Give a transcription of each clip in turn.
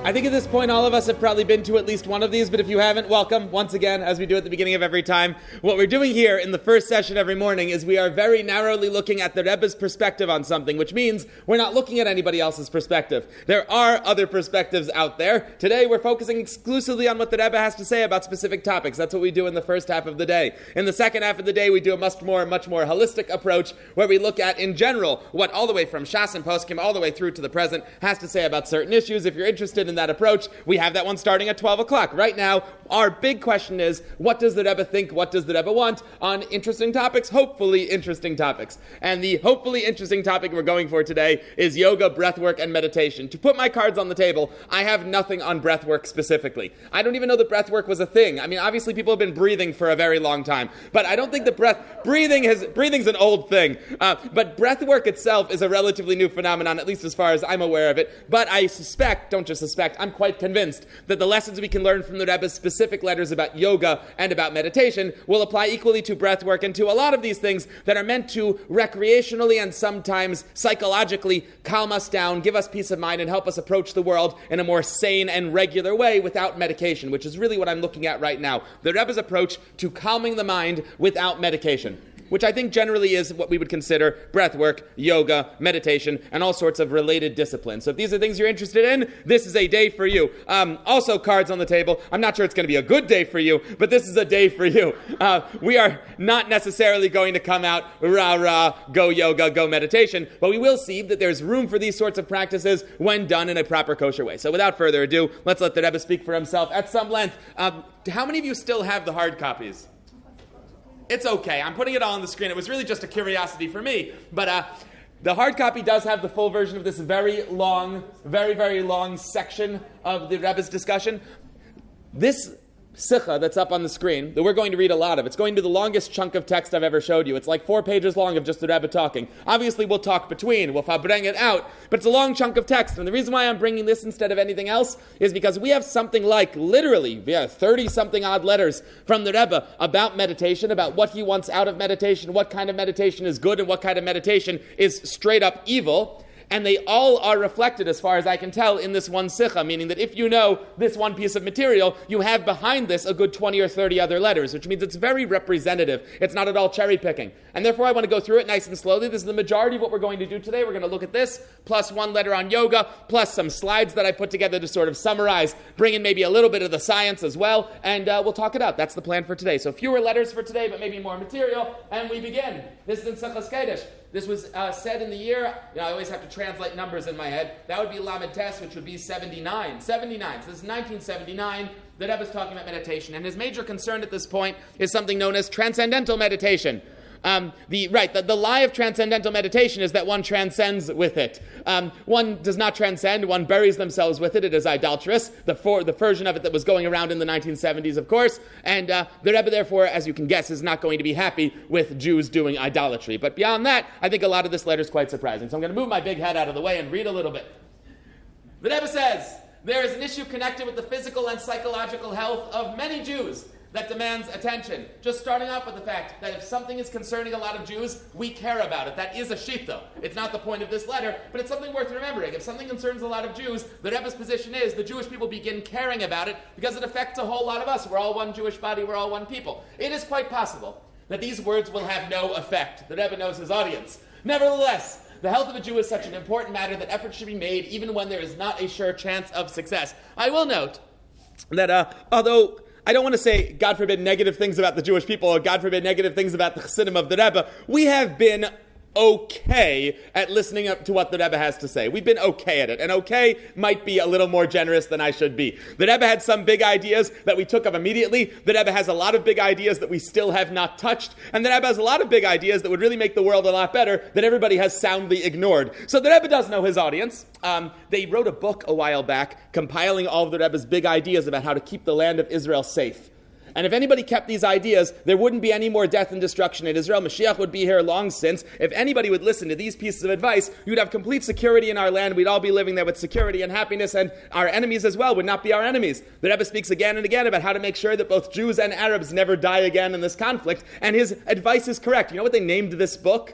I think at this point all of us have probably been to at least one of these, but if you haven't, welcome once again, as we do at the beginning of every time. What we're doing here in the first session every morning is we are very narrowly looking at the Rebbe's perspective on something, which means we're not looking at anybody else's perspective. There are other perspectives out there. Today we're focusing exclusively on what the Rebbe has to say about specific topics. That's what we do in the first half of the day. In the second half of the day, we do a much more holistic approach where we look at, in general, what all the way from Shas and Poskim all the way through to the present has to say about certain issues. If you're interested in that approach, we have that one starting at 12 o'clock. Right now, our big question is, what does the Rebbe think, what does the Rebbe want on interesting topics, hopefully interesting topics. And the hopefully interesting topic we're going for today is yoga, breathwork, and meditation. To put my cards on the table, I have nothing on breathwork specifically. I don't even know that breathwork was a thing. I mean, obviously people have been breathing for a very long time, but I don't think that breathing's an old thing. But breathwork itself is a relatively new phenomenon, at least as far as I'm aware of it. But I suspect, don't just suspect, I'm quite convinced that the lessons we can learn from the Rebbe's specific letters about yoga and about meditation will apply equally to breathwork and to a lot of these things that are meant to recreationally and sometimes psychologically calm us down, give us peace of mind, and help us approach the world in a more sane and regular way without medication, which is really what I'm looking at right now. The Rebbe's approach to calming the mind without medication, which I think generally is what we would consider breathwork, yoga, meditation, and all sorts of related disciplines. So if these are things you're interested in, this is a day for you. Also, cards on the table. I'm not sure it's going to be a good day for you, but this is a day for you. We are not necessarily going to come out, rah, go yoga, go meditation, but we will see that there's room for these sorts of practices when done in a proper kosher way. So without further ado, let's let the Rebbe speak for himself at some length. How many of you still have the hard copies? It's okay. I'm putting it all on the screen. It was really just a curiosity for me. But the hard copy does have the full version of this very long, very, very long section of the Rebbe's discussion. This Sikha that's up on the screen, that we're going to read a lot of, it's going to be the longest chunk of text I've ever showed you. It's like 4 pages long of just the Rebbe talking. Obviously, we'll talk between, we'll bring it out, but it's a long chunk of text. And the reason why I'm bringing this instead of anything else is because we have something like, literally, 30-something odd letters from the Rebbe about meditation, about what he wants out of meditation, what kind of meditation is good and what kind of meditation is straight up evil. And they all are reflected, as far as I can tell, in this one sikha, meaning that if you know this one piece of material, you have behind this a good 20 or 30 other letters, which means it's very representative. It's not at all cherry picking. And therefore I want to go through it nice and slowly. This is the majority of what we're going to do today. We're going to look at this, plus one letter on yoga, plus some slides that I put together to sort of summarize, bring in maybe a little bit of the science as well, and we'll talk it out. That's the plan for today. So fewer letters for today, but maybe more material, and we begin. This is in Sechas Kodesh. This was said in the year, I always have to translate numbers in my head. That would be Lamed Tes, which would be 79. 79. So this is 1979. The Rebbe is talking about meditation. And his major concern at this point is something known as transcendental meditation. The lie of transcendental meditation is that one transcends with it. One does not transcend, one buries themselves with it. It is idolatrous. The version of it that was going around in the 1970s, of course. And the Rebbe, therefore, as you can guess, is not going to be happy with Jews doing idolatry. But beyond that, I think a lot of this letter is quite surprising. So I'm going to move my big head out of the way and read a little bit. The Rebbe says, there is an issue connected with the physical and psychological health of many Jews that demands attention. Just starting off with the fact that if something is concerning a lot of Jews, we care about it. That is a shita. It's not the point of this letter, but it's something worth remembering. If something concerns a lot of Jews, the Rebbe's position is the Jewish people begin caring about it because it affects a whole lot of us. We're all one Jewish body, we're all one people. It is quite possible that these words will have no effect. The Rebbe knows his audience. Nevertheless, the health of a Jew is such an important matter that efforts should be made even when there is not a sure chance of success. I will note that although I don't want to say, God forbid, negative things about the Jewish people, or God forbid, negative things about the Chassidim of the Rebbe, we have been okay at listening up to what the Rebbe has to say. We've been okay at it. And okay might be a little more generous than I should be. The Rebbe had some big ideas that we took up immediately. The Rebbe has a lot of big ideas that we still have not touched. And the Rebbe has a lot of big ideas that would really make the world a lot better that everybody has soundly ignored. So the Rebbe does know his audience. They wrote a book a while back compiling all of the Rebbe's big ideas about how to keep the land of Israel safe. And if anybody kept these ideas, there wouldn't be any more death and destruction in Israel. Mashiach would be here long since. If anybody would listen to these pieces of advice, you'd have complete security in our land. We'd all be living there with security and happiness, and our enemies as well would not be our enemies. The Rebbe speaks again and again about how to make sure that both Jews and Arabs never die again in this conflict, and his advice is correct. You know what they named this book?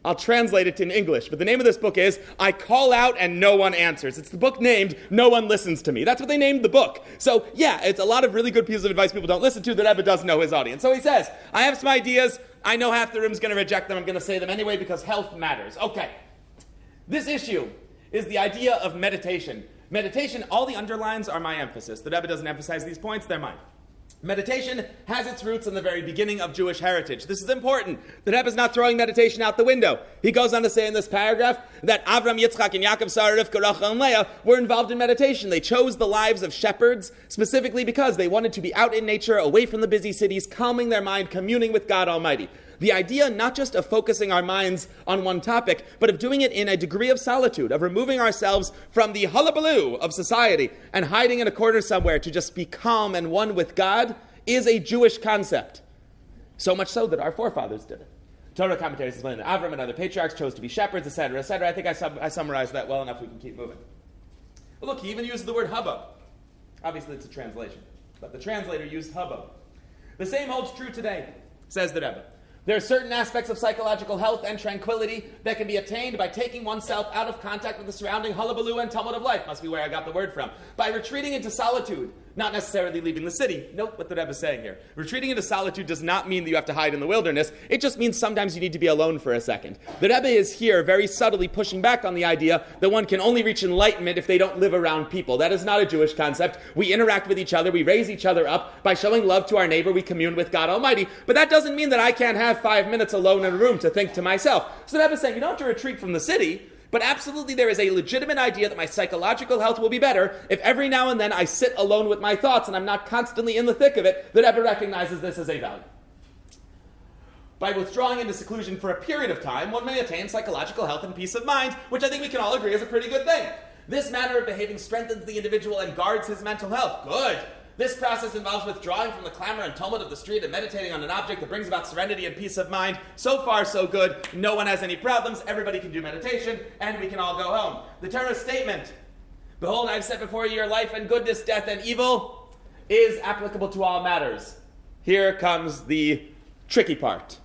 I'll translate it in English, but the name of this book is I Call Out and No One Answers. It's the book named No One Listens to Me. That's what they named the book. So yeah, it's a lot of really good pieces of advice people don't listen to. The Rebbe does know his audience. So he says, I have some ideas. I know half the room's going to reject them. I'm going to say them anyway because health matters. Okay. This issue is the idea of meditation. Meditation, all the underlines are my emphasis. The Rebbe doesn't emphasize these points, they're mine. Meditation has its roots in the very beginning of Jewish heritage. This is important. The Rebbe is not throwing meditation out the window. He goes on to say in this paragraph that Avram, Yitzchak, and Yaakov, Sarah, Rivka, Rachel, and Leah were involved in meditation. They chose the lives of shepherds specifically because they wanted to be out in nature, away from the busy cities, calming their mind, communing with God Almighty. The idea not just of focusing our minds on one topic, but of doing it in a degree of solitude, of removing ourselves from the hullabaloo of society and hiding in a corner somewhere to just be calm and one with God, is a Jewish concept. So much so that our forefathers did it. Torah commentaries explain that Avram and other patriarchs chose to be shepherds, etc., etc. I think I summarized that well enough. We can keep moving. But look, he even used the word hubbub. Obviously, it's a translation, but the translator used hubbub. The same holds true today, says the Rebbe. There are certain aspects of psychological health and tranquility that can be attained by taking oneself out of contact with the surrounding hullabaloo and tumult of life. Must be where I got the word from. By retreating into solitude, not necessarily leaving the city. Note what the Rebbe is saying here. Retreating into solitude does not mean that you have to hide in the wilderness. It just means sometimes you need to be alone for a second. The Rebbe is here very subtly pushing back on the idea that one can only reach enlightenment if they don't live around people. That is not a Jewish concept. We interact with each other. We raise each other up. By showing love to our neighbor, we commune with God Almighty. But that doesn't mean that I can't have 5 minutes alone in a room to think to myself. So the Rebbe is saying you don't have to retreat from the city. But absolutely there is a legitimate idea that my psychological health will be better if every now and then I sit alone with my thoughts and I'm not constantly in the thick of it. The Rebbe recognizes this as a value. By withdrawing into seclusion for a period of time, one may attain psychological health and peace of mind, which I think we can all agree is a pretty good thing. This manner of behaving strengthens the individual and guards his mental health. Good. This process involves withdrawing from the clamor and tumult of the street and meditating on an object that brings about serenity and peace of mind. So far, so good. No one has any problems. Everybody can do meditation, and we can all go home. The Torah statement, behold, I've set before you your life and goodness, death and evil, is applicable to all matters. Here comes the tricky part.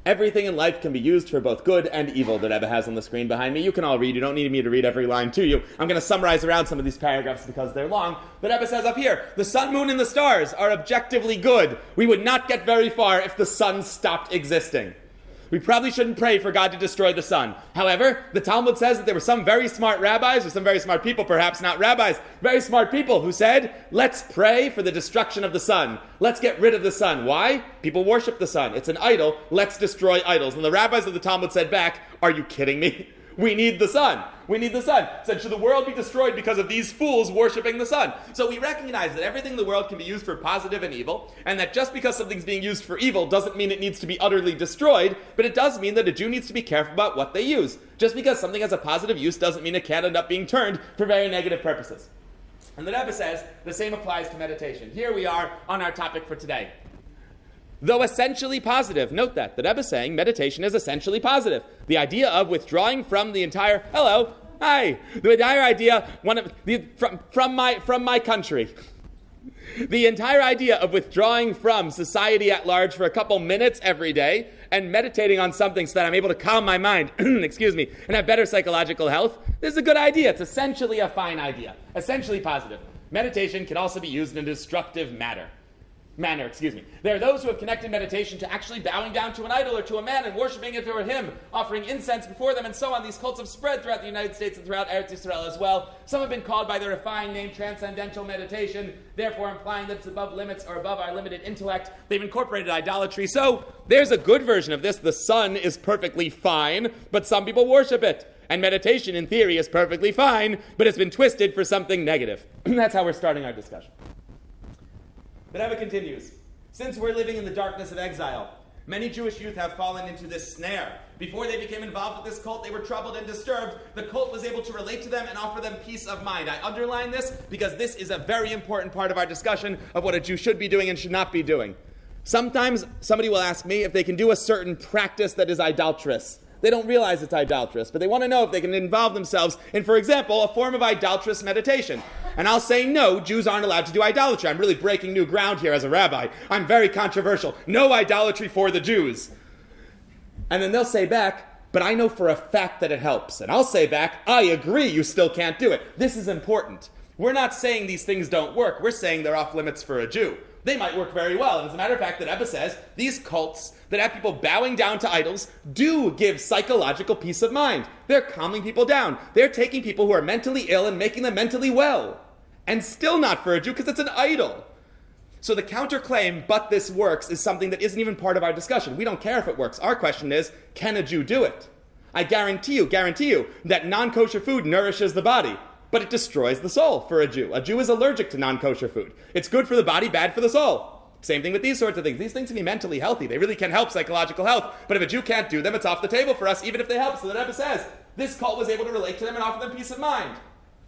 Everything in life can be used for both good and evil, the Rebbe has on the screen behind me. You can all read. You don't need me to read every line to you. I'm going to summarize around some of these paragraphs because they're long. The Rebbe says up here, the sun, moon, and the stars are objectively good. We would not get very far if the sun stopped existing. We probably shouldn't pray for God to destroy the sun. However, the Talmud says that there were some very smart rabbis, or some very smart people, perhaps not rabbis, very smart people who said, let's pray for the destruction of the sun. Let's get rid of the sun. Why? People worship the sun. It's an idol. Let's destroy idols. And the rabbis of the Talmud said back, are you kidding me? We need the sun. We need the sun. Said, should the world be destroyed because of these fools worshiping the sun? So we recognize that everything in the world can be used for positive and evil, and that just because something's being used for evil doesn't mean it needs to be utterly destroyed, but it does mean that a Jew needs to be careful about what they use. Just because something has a positive use doesn't mean it can't end up being turned for very negative purposes. And the Rebbe says the same applies to meditation. Here we are on our topic for today. Though essentially positive, note that. The Rebbe is saying meditation is essentially positive. The idea of withdrawing from the entire, hello, hi, the entire idea, from my country. The entire idea of withdrawing from society at large for a couple minutes every day and meditating on something so that I'm able to calm my mind, and have better psychological health, this is a good idea. It's essentially a fine idea. Essentially positive. Meditation can also be used in a destructive manner. There are those who have connected meditation to actually bowing down to an idol or to a man and worshiping it or him, offering incense before them and so on. These cults have spread throughout the United States and throughout Eretz Yisrael as well. Some have been called by the refined name transcendental meditation, therefore implying that it's above limits or above our limited intellect. They've incorporated idolatry. So there's a good version of this. The sun is perfectly fine, but some people worship it. And meditation, in theory, is perfectly fine, but it's been twisted for something negative. That's how we're starting our discussion. The Rebbe continues, since we're living in the darkness of exile, many Jewish youth have fallen into this snare. Before they became involved with this cult, they were troubled and disturbed. The cult was able to relate to them and offer them peace of mind. I underline this because this is a very important part of our discussion of what a Jew should be doing and should not be doing. Sometimes somebody will ask me if they can do a certain practice that is idolatrous. They don't realize it's idolatrous, but they want to know if they can involve themselves in, for example, a form of idolatrous meditation. And I'll say, no, Jews aren't allowed to do idolatry. I'm really breaking new ground here as a rabbi. I'm very controversial. No idolatry for the Jews. And then they'll say back, but I know for a fact that it helps. And I'll say back, I agree, you still can't do it. This is important. We're not saying these things don't work. We're saying they're off limits for a Jew. They might work very well. And as a matter of fact, the Rebbe says these cults that have people bowing down to idols do give psychological peace of mind. They're calming people down. They're taking people who are mentally ill and making them mentally well. And still not for a Jew because it's an idol. So the counterclaim, but this works, is something that isn't even part of our discussion. We don't care if it works. Our question is, can a Jew do it? I guarantee you that non-kosher food nourishes the body, but it destroys the soul for a Jew. A Jew is allergic to non-kosher food. It's good for the body, bad for the soul. Same thing with these sorts of things. These things can be mentally healthy. They really can help psychological health. But if a Jew can't do them, it's off the table for us, even if they help. So the Rebbe says, this cult was able to relate to them and offer them peace of mind.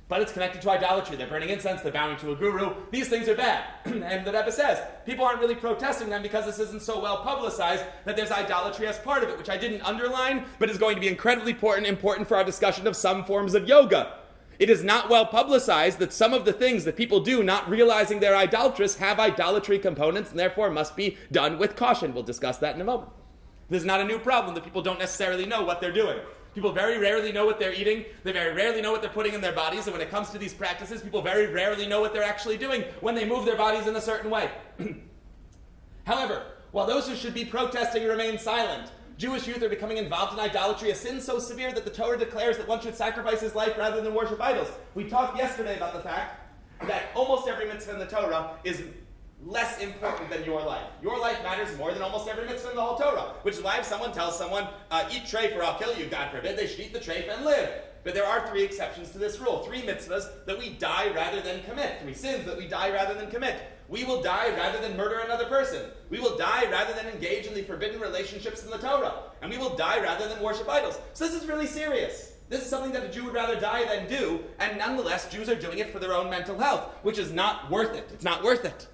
But it's connected to idolatry. They're burning incense, they're bowing to a guru. These things are bad. And the Rebbe says, people aren't really protesting them because this isn't so well publicized that there's idolatry as part of it, which I didn't underline, but is going to be incredibly important for our discussion of some forms of yoga. It is not well publicized that some of the things that people do, not realizing they're idolatrous, have idolatry components and therefore must be done with caution. We'll discuss that in a moment. This is not a new problem that people don't necessarily know what they're doing. People very rarely know what they're eating. They very rarely know what they're putting in their bodies. And when it comes to these practices, people very rarely know what they're actually doing when they move their bodies in a certain way. However, while those who should be protesting remain silent, Jewish youth are becoming involved in idolatry, a sin so severe that the Torah declares that one should sacrifice his life rather than worship idols. We talked yesterday about the fact that almost every mitzvah in the Torah is less important than your life. Your life matters more than almost every mitzvah in the whole Torah, which is why if someone tells someone, eat treif or I'll kill you, God forbid, they should eat the treif and live. But there are 3 exceptions to this rule. 3 mitzvahs that we die rather than commit. 3 sins that we die rather than commit. We will die rather than murder another person. We will die rather than engage in the forbidden relationships in the Torah. And we will die rather than worship idols. So this is really serious. This is something that a Jew would rather die than do, and nonetheless, Jews are doing it for their own mental health, which is not worth it. It's not worth it.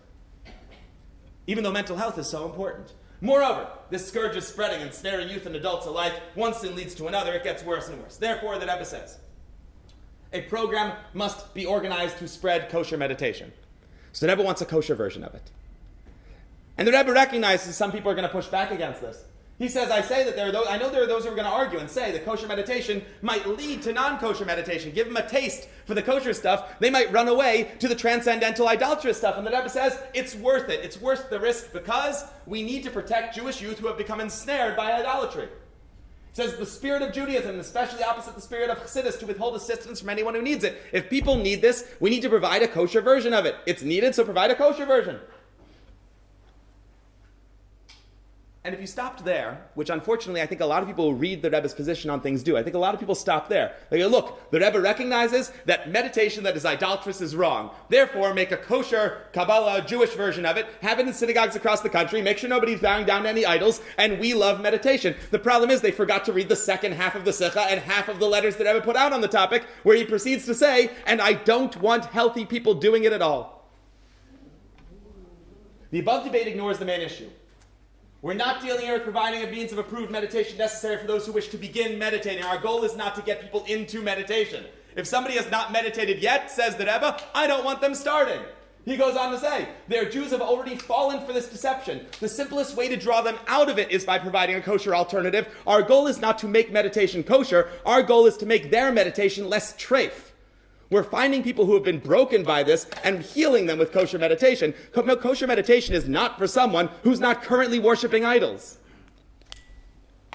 Even though mental health is so important. Moreover, this scourge is spreading and snaring youth and adults alike. One sin leads to another, it gets worse and worse. Therefore, the Rebbe says, a program must be organized to spread kosher meditation. So the Rebbe wants a kosher version of it. And the Rebbe recognizes some people are going to push back against this. He says, I know there are those who are going to argue and say that kosher meditation might lead to non-kosher meditation. Give them a taste for the kosher stuff. They might run away to the transcendental idolatrous stuff. And the Rebbe says, it's worth it. It's worth the risk because we need to protect Jewish youth who have become ensnared by idolatry. It says the spirit of Judaism, especially opposite the spirit of Chassidus, to withhold assistance from anyone who needs it. If people need this, we need to provide a kosher version of it. It's needed, so provide a kosher version. And if you stopped there, which unfortunately I think a lot of people who read the Rebbe's position on things do, I think a lot of people stop there. They go, look, the Rebbe recognizes that meditation that is idolatrous is wrong. Therefore, make a kosher Kabbalah Jewish version of it, have it in synagogues across the country, make sure nobody's bowing down to any idols, and we love meditation. The problem is they forgot to read the second half of the Sikha and half of the letters that Rebbe put out on the topic, where he proceeds to say, and I don't want healthy people doing it at all. The above debate ignores the main issue. We're not dealing here with providing a means of approved meditation necessary for those who wish to begin meditating. Our goal is not to get people into meditation. If somebody has not meditated yet, says the Rebbe, I don't want them starting. He goes on to say, their Jews have already fallen for this deception. The simplest way to draw them out of it is by providing a kosher alternative. Our goal is not to make meditation kosher. Our goal is to make their meditation less treif. We're finding people who have been broken by this and healing them with kosher meditation. Kosher meditation is not for someone who's not currently worshiping idols.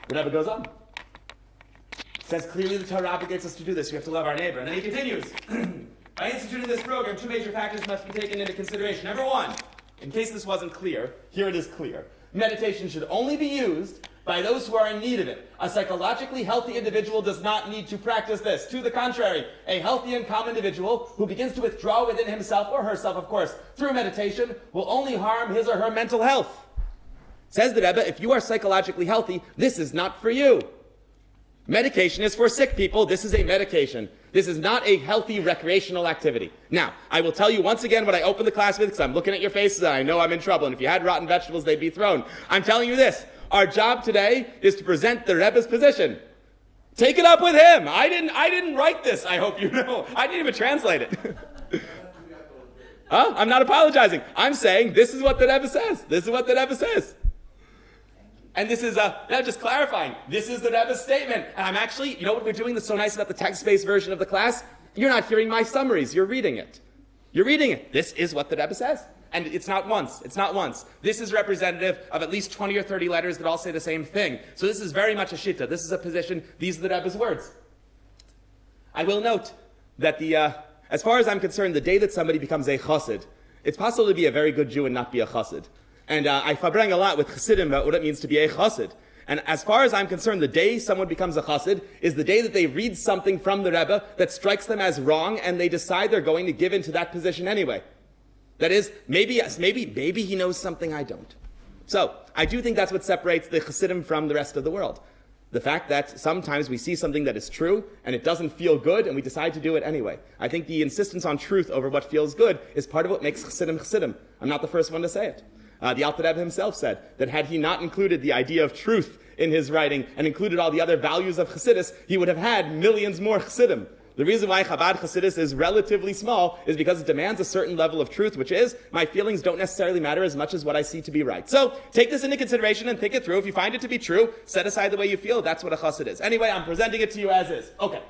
The Rebbe goes on. Says clearly the Torah obligates us to do this. We have to love our neighbor. And then he continues. By instituting this program, 2 major factors must be taken into consideration. Number 1, in case this wasn't clear, here it is clear. Meditation should only be used by those who are in need of it. A psychologically healthy individual does not need to practice this. To the contrary, a healthy and calm individual who begins to withdraw within himself, or herself of course, through meditation, will only harm his or her mental health. Says the Rebbe, if you are psychologically healthy, this is not for you. Medication is for sick people. This is a medication. This is not a healthy recreational activity. Now, I will tell you once again what I opened the class with, because I'm looking at your faces and I know I'm in trouble. And if you had rotten vegetables, they'd be thrown. I'm telling you this. Our job today is to present the Rebbe's position. Take it up with him. I didn't write this, I hope you know. I didn't even translate it. I'm not apologizing. I'm saying this is what the Rebbe says. This is what the Rebbe says. And this is, now just clarifying, this is the Rebbe's statement. And I'm actually, you know what we're doing that's so nice about the text-based version of the class? You're not hearing my summaries, you're reading it. You're reading it. This is what the Rebbe says. And it's not once. This is representative of at least 20 or 30 letters that all say the same thing. So this is very much a shitta. This is a position. These are the Rebbe's words. I will note that as far as I'm concerned, the day that somebody becomes a chassid, it's possible to be a very good Jew and not be a chassid. And I fabrang a lot with chassidim about what it means to be a chassid. And as far as I'm concerned, the day someone becomes a chassid is the day that they read something from the Rebbe that strikes them as wrong, and they decide they're going to give into that position anyway. That is, maybe he knows something I don't. So, I do think that's what separates the chassidim from the rest of the world. The fact that sometimes we see something that is true, and it doesn't feel good, and we decide to do it anyway. I think the insistence on truth over what feels good is part of what makes chassidim chassidim. I'm not the first one to say it. The Alter Rebbe himself said that had he not included the idea of truth in his writing and included all the other values of Chassidus, he would have had millions more Chassidim. The reason why Chabad Chassidus is relatively small is because it demands a certain level of truth, which is, my feelings don't necessarily matter as much as what I see to be right. So, take this into consideration and think it through. If you find it to be true, set aside the way you feel. That's what a Chassid is. Anyway, I'm presenting it to you as is. Okay.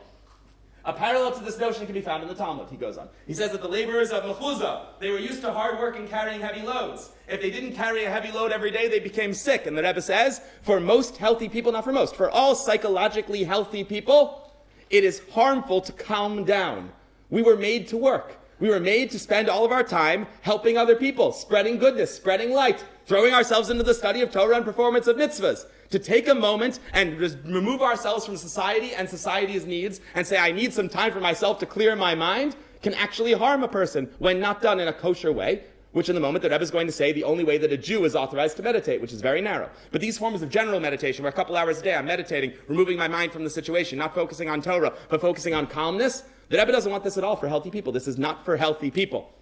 A parallel to this notion can be found in the Talmud, he goes on. He says that the laborers of Mechuzah, they were used to hard work and carrying heavy loads. If they didn't carry a heavy load every day, they became sick. And the Rebbe says, for most healthy people, not for most, for all psychologically healthy people, it is harmful to calm down. We were made to work. We were made to spend all of our time helping other people, spreading goodness, spreading light, throwing ourselves into the study of Torah and performance of mitzvahs. To take a moment and just remove ourselves from society and society's needs and say, I need some time for myself to clear my mind, can actually harm a person when not done in a kosher way, which in the moment the Rebbe is going to say the only way that a Jew is authorized to meditate, which is very narrow. But these forms of general meditation, where a couple hours a day I'm meditating, removing my mind from the situation, not focusing on Torah, but focusing on calmness, the Rebbe doesn't want this at all for healthy people. This is not for healthy people.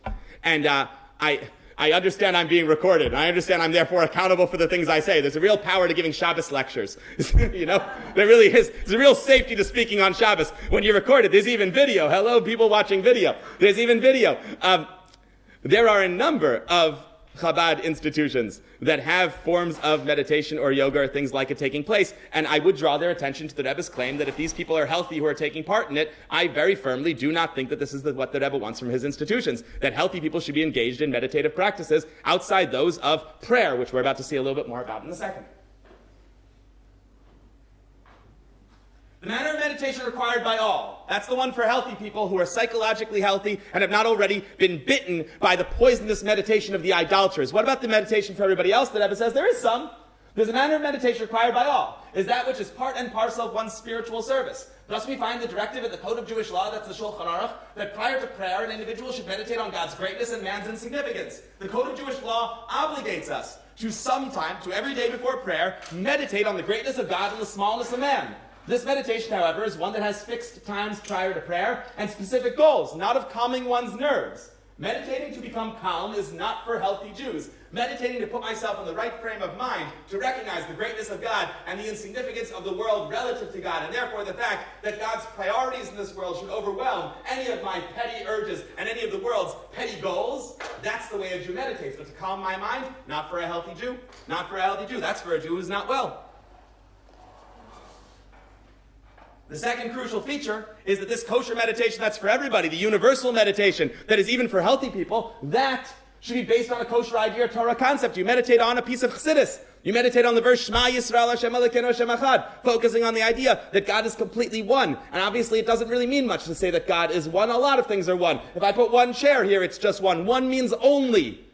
And I understand I'm being recorded. I understand I'm therefore accountable for the things I say. There's a real power to giving Shabbos lectures. You know, there really is. There's a real safety to speaking on Shabbos. When you're recorded, there's even video. Hello, people watching video. There's even video. There are a number of Chabad institutions that have forms of meditation or yoga or things like it taking place. And I would draw their attention to the Rebbe's claim that if these people are healthy who are taking part in it, I very firmly do not think that this is what the Rebbe wants from his institutions, that healthy people should be engaged in meditative practices outside those of prayer, which we're about to see a little bit more about in a second. The manner of meditation required by all. That's the one for healthy people who are psychologically healthy and have not already been bitten by the poisonous meditation of the idolaters. What about the meditation for everybody else? The Rebbe says there is some. There's a manner of meditation required by all. Is that which is part and parcel of one's spiritual service. Thus we find the directive in the Code of Jewish Law, that's the Shulchan Aruch, that prior to prayer an individual should meditate on God's greatness and man's insignificance. The Code of Jewish Law obligates us to sometime, to every day before prayer, meditate on the greatness of God and the smallness of man. This meditation, however, is one that has fixed times prior to prayer and specific goals, not of calming one's nerves. Meditating to become calm is not for healthy Jews. Meditating to put myself in the right frame of mind to recognize the greatness of God and the insignificance of the world relative to God, and therefore the fact that God's priorities in this world should overwhelm any of my petty urges and any of the world's petty goals, that's the way a Jew meditates. But to calm my mind, not for a healthy Jew. Not for a healthy Jew. That's for a Jew who's not well. The second crucial feature is that this kosher meditation that's for everybody, the universal meditation that is even for healthy people, that should be based on a kosher idea or Torah concept. You meditate on a piece of Chassidus. You meditate on the verse Shema Yisrael Hashem Elokeinu Hashem Echad, focusing on the idea that God is completely one. And obviously it doesn't really mean much to say that God is one. A lot of things are one. If I put one chair here, it's just one. One means only.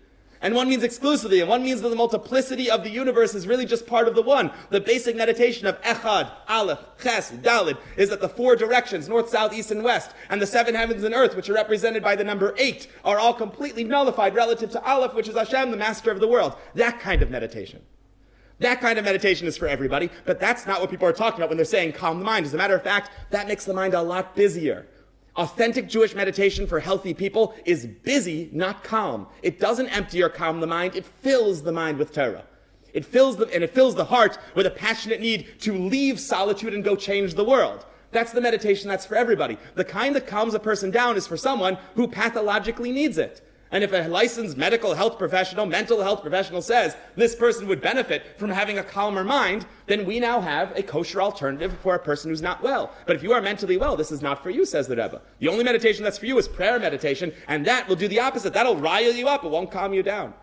And one means exclusively, and one means that the multiplicity of the universe is really just part of the one. The basic meditation of Echad, Aleph, Ches, Daled, is that the four directions, north, south, east, and west, and the seven heavens and earth, which are represented by the number 8, are all completely nullified relative to Aleph, which is Hashem, the master of the world. That kind of meditation. That kind of meditation is for everybody, but that's not what people are talking about when they're saying calm the mind. As a matter of fact, that makes the mind a lot busier. Authentic Jewish meditation for healthy people is busy, not calm. It doesn't empty or calm the mind. It fills the mind with Torah. It fills the heart with a passionate need to leave solitude and go change the world. That's the meditation that's for everybody. The kind that calms a person down is for someone who pathologically needs it. And if a licensed mental health professional says this person would benefit from having a calmer mind, then we now have a kosher alternative for a person who's not well. But if you are mentally well, this is not for you, says the Rebbe. The only meditation that's for you is prayer meditation, and that will do the opposite. That'll rile you up. It won't calm you down.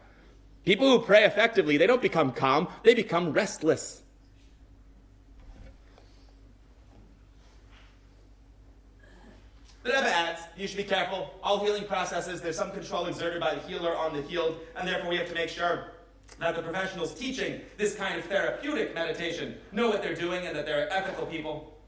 People who pray effectively, they don't become calm. They become restless. The Rebbe adds, you should be careful. All healing processes, there's some control exerted by the healer on the healed, and therefore we have to make sure that the professionals teaching this kind of therapeutic meditation know what they're doing and that they're ethical people.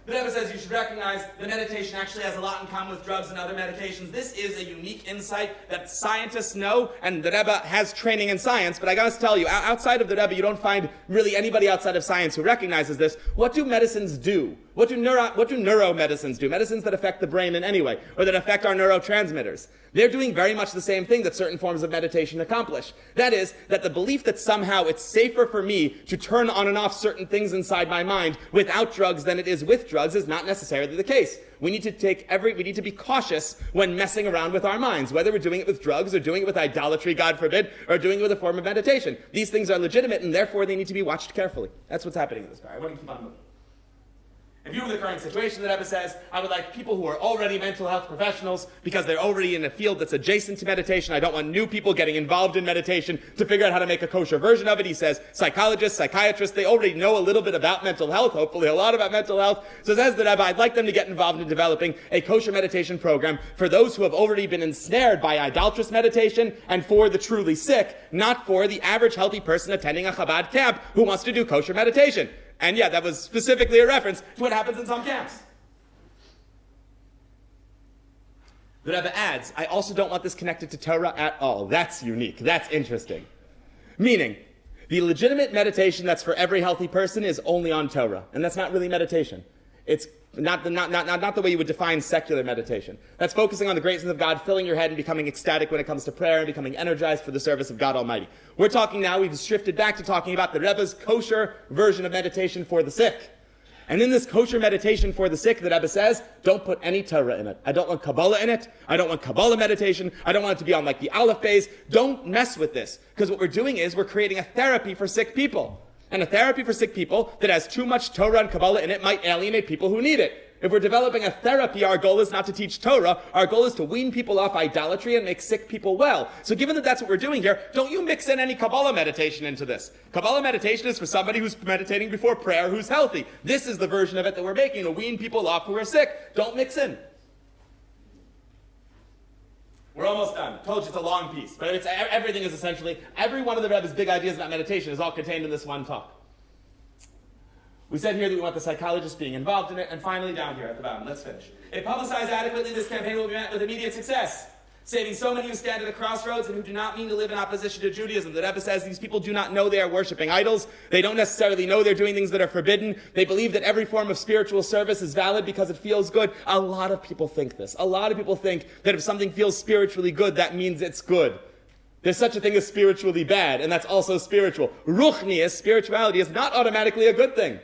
The Rebbe says you should recognize that meditation actually has a lot in common with drugs and other medications. This is a unique insight that scientists know, and the Rebbe has training in science, but I gotta tell you, outside of the Rebbe, you don't find really anybody outside of science who recognizes this. What do medicines do? What do neuromedicines do? Medicines that affect the brain in any way, or that affect our neurotransmitters. They're doing very much the same thing that certain forms of meditation accomplish. That is, that the belief that somehow it's safer for me to turn on and off certain things inside my mind without drugs than it is with drugs is not necessarily the case. We need to be cautious when messing around with our minds, whether we're doing it with drugs or doing it with idolatry, God forbid, or doing it with a form of meditation. These things are legitimate and therefore they need to be watched carefully. That's what's happening in this part. I want to keep on moving. In view of the current situation, the Rebbe says, I would like people who are already mental health professionals, because they're already in a field that's adjacent to meditation. I don't want new people getting involved in meditation to figure out how to make a kosher version of it. He says, psychologists, psychiatrists, they already know a little bit about mental health, hopefully a lot about mental health. So says the Rebbe, I'd like them to get involved in developing a kosher meditation program for those who have already been ensnared by idolatrous meditation and for the truly sick, not for the average healthy person attending a Chabad camp who wants to do kosher meditation. And yeah, that was specifically a reference to what happens in some camps. The Rebbe adds, I also don't want this connected to Torah at all. That's unique. That's interesting. Meaning, the legitimate meditation that's for every healthy person is only on Torah. And that's not really meditation. It's not the way you would define secular meditation. That's focusing on the greatness of God, filling your head and becoming ecstatic when it comes to prayer and becoming energized for the service of God Almighty. We're talking now, we've shifted back to talking about the Rebbe's kosher version of meditation for the sick. And in this kosher meditation for the sick, the Rebbe says, don't put any Torah in it. I don't want Kabbalah in it. I don't want Kabbalah meditation. I don't want it to be on like the Aleph Beis. Don't mess with this. Because what we're doing is we're creating a therapy for sick people. And a therapy for sick people that has too much Torah and Kabbalah in it might alienate people who need it. If we're developing a therapy, our goal is not to teach Torah. Our goal is to wean people off idolatry and make sick people well. So given that that's what we're doing here, don't you mix in any Kabbalah meditation into this. Kabbalah meditation is for somebody who's meditating before prayer who's healthy. This is the version of it that we're making, to wean people off who are sick. Don't mix in. We're almost done. Told you it's a long piece, but everything is essentially, every one of the Rebbe's big ideas about meditation is all contained in this one talk. We said here that we want the psychologists being involved in it, and finally down here at the bottom, let's finish. If publicized adequately, this campaign will be met with immediate success, saving so many who stand at a crossroads and who do not mean to live in opposition to Judaism. The Rebbe says these people do not know they are worshiping idols. They don't necessarily know they're doing things that are forbidden. They believe that every form of spiritual service is valid because it feels good. A lot of people think this. A lot of people think that if something feels spiritually good, that means it's good. There's such a thing as spiritually bad, and that's also spiritual. Ruchnius, spirituality, is not automatically a good thing.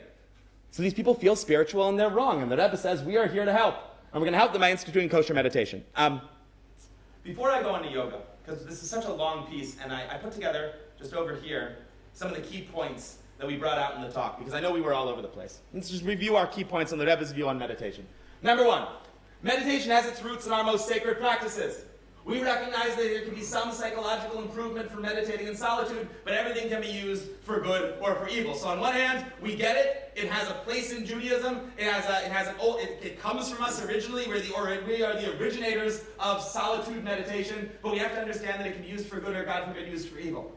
So these people feel spiritual and they're wrong. And the Rebbe says, we are here to help. And we're going to help them by instituting kosher meditation. Before I go into yoga, because this is such a long piece, and I put together, just over here, some of the key points that we brought out in the talk, because I know we were all over the place. Let's just review our key points on the Rebbe's view on meditation. Number one, meditation has its roots in our most sacred practices. We recognize that there can be some psychological improvement from meditating in solitude, but everything can be used for good or for evil. So on one hand, we get it. It has a place in Judaism. It comes from us originally. We are the originators of solitude meditation, but we have to understand that it can be used for good or, God forbid, used for evil.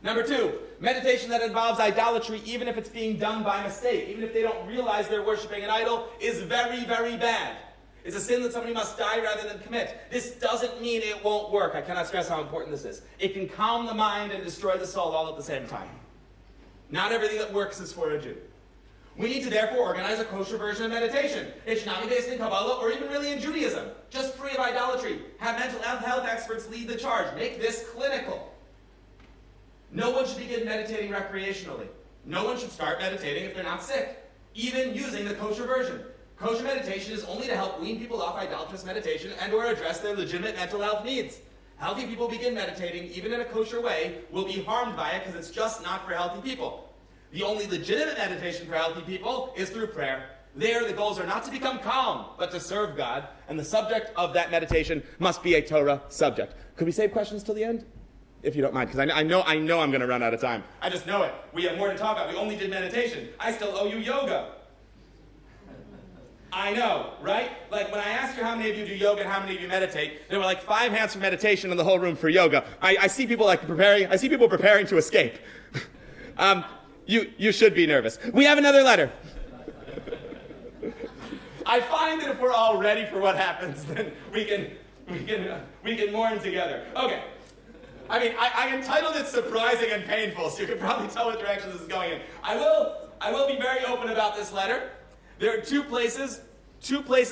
Number two, meditation that involves idolatry, even if it's being done by mistake, even if they don't realize they're worshiping an idol, is very, very bad. It's a sin that somebody must die rather than commit. This doesn't mean it won't work. I cannot stress how important this is. It can calm the mind and destroy the soul all at the same time. Not everything that works is for a Jew. We need to therefore organize a kosher version of meditation. It should not be based in Kabbalah or even really in Judaism. Just free of idolatry. Have mental health experts lead the charge. Make this clinical. No one should begin meditating recreationally. No one should start meditating if they're not sick, even using the kosher version. Kosher meditation is only to help wean people off idolatrous meditation and or address their legitimate mental health needs. Healthy people begin meditating, even in a kosher way, will be harmed by it because it's just not for healthy people. The only legitimate meditation for healthy people is through prayer. There, the goals are not to become calm, but to serve God, and the subject of that meditation must be a Torah subject. Could we save questions till the end? If you don't mind, because I know I'm going to run out of time. I just know it. We have more to talk about. We only did meditation. I still owe you yoga. I know, right? Like when I asked you how many of you do yoga and how many of you meditate, there were like 5 hands for meditation in the whole room for yoga. I see people preparing. I see people preparing to escape. You should be nervous. We have another letter. I find that if we're all ready for what happens, then we can mourn together. Okay. I mean, I entitled it "Surprising and Painful," so you can probably tell what direction this is going in. I will be very open about this letter. There are two places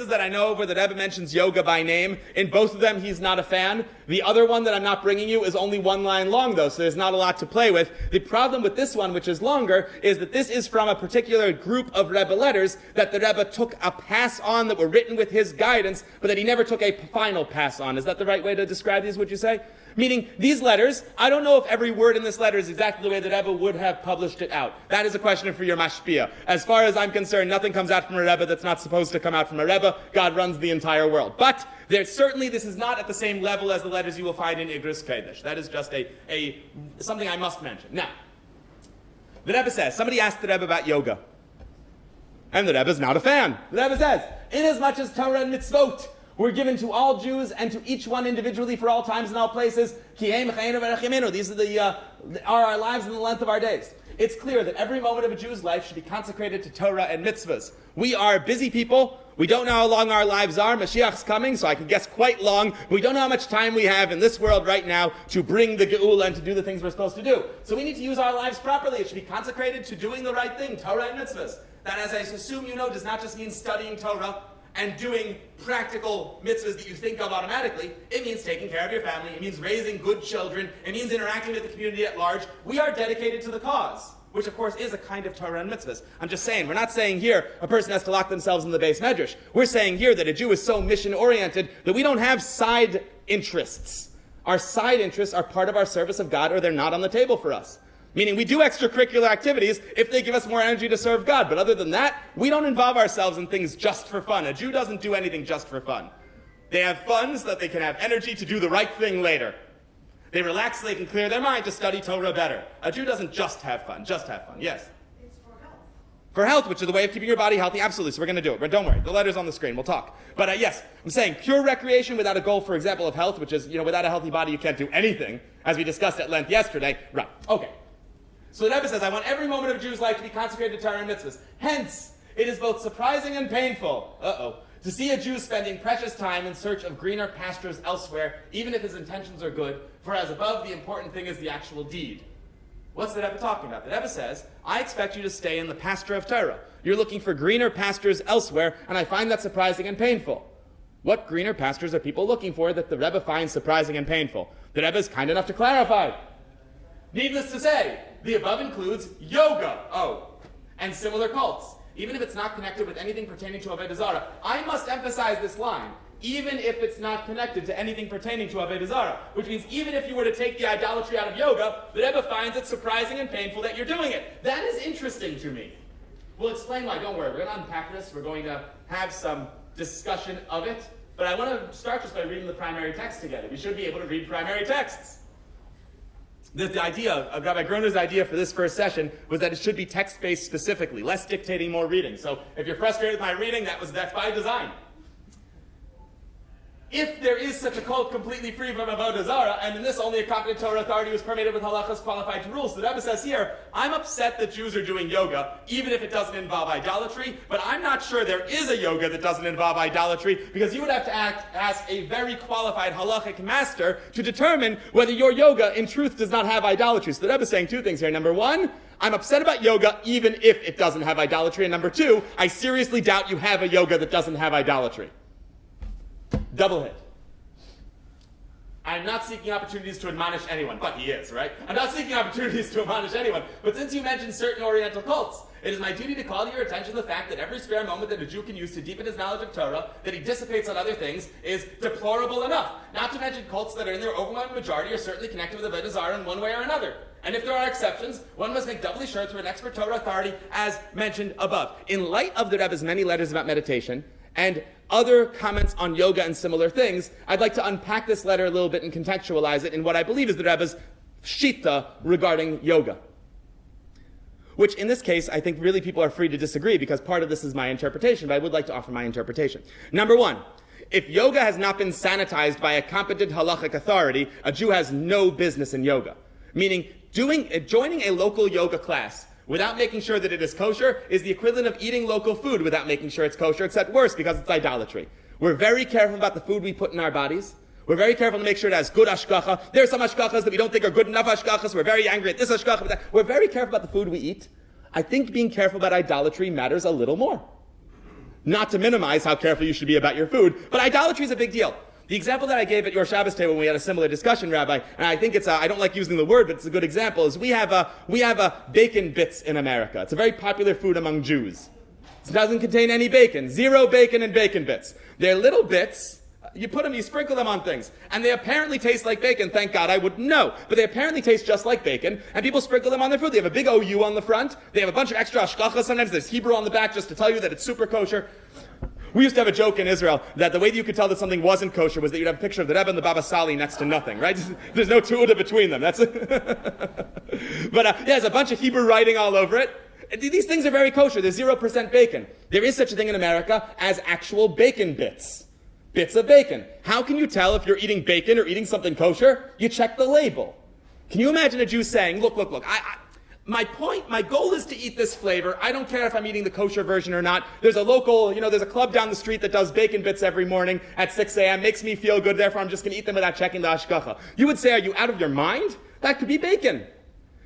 that I know of where the Rebbe mentions yoga by name. In both of them, he's not a fan. The other one that I'm not bringing you is only 1 line long, though, so there's not a lot to play with. The problem with this one, which is longer, is that this is from a particular group of Rebbe letters that the Rebbe took a pass on that were written with his guidance, but that he never took a final pass on. Is that the right way to describe these, would you say? Meaning, these letters, I don't know if every word in this letter is exactly the way that Rebbe would have published it out. That is a question for your mashpia. As far as I'm concerned, nothing comes out from a Rebbe that's not supposed to come out from a Rebbe. God runs the entire world. But this is not at the same level as the letters you will find in Igros Kodesh. That is just something I must mention. Now, the Rebbe says, somebody asked the Rebbe about yoga. And the Rebbe is not a fan. The Rebbe says, inasmuch as Torah and mitzvot were given to all Jews and to each one individually for all times and all places. These are our lives and the length of our days. It's clear that every moment of a Jew's life should be consecrated to Torah and mitzvahs. We are busy people. We don't know how long our lives are. Mashiach's coming, so I can guess quite long. We don't know how much time we have in this world right now to bring the Geula and to do the things we're supposed to do. So we need to use our lives properly. It should be consecrated to doing the right thing, Torah and mitzvahs. That, as I assume you know, does not just mean studying Torah and doing practical mitzvahs that you think of automatically. It means taking care of your family. It means raising good children. It means interacting with the community at large. We are dedicated to the cause, which of course is a kind of Torah and mitzvahs. I'm just saying, we're not saying here a person has to lock themselves in the base medrash. We're saying here that a Jew is so mission-oriented that we don't have side interests. Our side interests are part of our service of God, or they're not on the table for us. Meaning we do extracurricular activities if they give us more energy to serve God. But other than that, we don't involve ourselves in things just for fun. A Jew doesn't do anything just for fun. They have fun so that they can have energy to do the right thing later. They relax so they can clear their mind to study Torah better. A Jew doesn't just have fun. Yes? It's for health. For health, which is the way of keeping your body healthy. Absolutely. So we're going to do it. But don't worry. The letter's on the screen. We'll talk. But yes, I'm saying pure recreation without a goal, for example, of health, which is, without a healthy body, you can't do anything, as we discussed at length yesterday. Right. Okay. So the Rebbe says, I want every moment of a Jew's life to be consecrated to Torah and mitzvahs. Hence, it is both surprising and painful, to see a Jew spending precious time in search of greener pastures elsewhere, even if his intentions are good, for as above, the important thing is the actual deed. What's the Rebbe talking about? The Rebbe says, I expect you to stay in the pasture of Torah. You're looking for greener pastures elsewhere, and I find that surprising and painful. What greener pastures are people looking for that the Rebbe finds surprising and painful? The Rebbe is kind enough to clarify. Needless to say, the above includes yoga, and similar cults, even if it's not connected with anything pertaining to Avodah Zarah. I must emphasize this line, even if it's not connected to anything pertaining to Avodah Zarah, which means even if you were to take the idolatry out of yoga, the Rebbe finds it surprising and painful that you're doing it. That is interesting to me. We'll explain why. Don't worry, we're going to unpack this. We're going to have some discussion of it, but I want to start just by reading the primary text together. We should be able to read primary texts. The idea of Rabbi Groner's idea for this first session was that it should be text-based specifically, less dictating, more reading. So if you're frustrated with my reading, that's by design. If there is such a cult completely free from Avodah Zarah, and in this only a competent Torah authority was permitted with halachas qualified to rule, so the Rebbe says here, I'm upset that Jews are doing yoga, even if it doesn't involve idolatry, but I'm not sure there is a yoga that doesn't involve idolatry, because you would have to ask a very qualified halachic master to determine whether your yoga in truth does not have idolatry. So the Rebbe is saying two things here. Number one, I'm upset about yoga even if it doesn't have idolatry. And number two, I seriously doubt you have a yoga that doesn't have idolatry. Double hit. I'm not seeking opportunities to admonish anyone, but he is, right? I'm not seeking opportunities to admonish anyone, but since you mentioned certain Oriental cults, it is my duty to call to your attention the fact that every spare moment that a Jew can use to deepen his knowledge of Torah, that he dissipates on other things, is deplorable enough. Not to mention cults that are in their overwhelming majority are certainly connected with Avodah Zarah in one way or another. And if there are exceptions, one must make doubly sure through an expert Torah authority, as mentioned above. In light of the Rebbe's many letters about meditation, and other comments on yoga and similar things, I'd like to unpack this letter a little bit and contextualize it in what I believe is the Rebbe's shita regarding yoga. Which in this case, I think really people are free to disagree because part of this is my interpretation, but I would like to offer my interpretation. Number one, if yoga has not been sanitized by a competent halachic authority, a Jew has no business in yoga. Meaning, joining a local yoga class without making sure that it is kosher is the equivalent of eating local food without making sure it's kosher, except worse because it's idolatry. We're very careful about the food we put in our bodies. We're very careful to make sure it has good ashkacha. There are some ashkachas that we don't think are good enough ashkachas. We're very angry at this ashkacha. But that. We're very careful about the food we eat. I think being careful about idolatry matters a little more. Not to minimize how careful you should be about your food, but idolatry is a big deal. The example that I gave at your Shabbos table when we had a similar discussion, Rabbi, and I think I don't like using the word, but it's a good example, is we have bacon bits in America. It's a very popular food among Jews. It doesn't contain any bacon. 0 bacon and bacon bits. They're little bits. You sprinkle them on things. And they apparently taste like bacon. Thank God I wouldn't know. But they apparently taste just like bacon. And people sprinkle them on their food. They have a big OU on the front. They have a bunch of extra ashkacha. Sometimes there's Hebrew on the back just to tell you that it's super kosher. We used to have a joke in Israel that the way that you could tell that something wasn't kosher was that you'd have a picture of the Rebbe and the Baba Sali next to nothing, right? There's no tuda between them. That's But there's a bunch of Hebrew writing all over it. These things are very kosher. There's 0% bacon. There is such a thing in America as actual bacon bits. Bits of bacon. How can you tell if you're eating bacon or eating something kosher? You check the label. Can you imagine a Jew saying, look, my goal is to eat this flavor. I don't care if I'm eating the kosher version or not. There's a club down the street that does bacon bits every morning at 6 a.m. Makes me feel good, therefore I'm just going to eat them without checking the hashgacha. You would say, are you out of your mind? That could be bacon.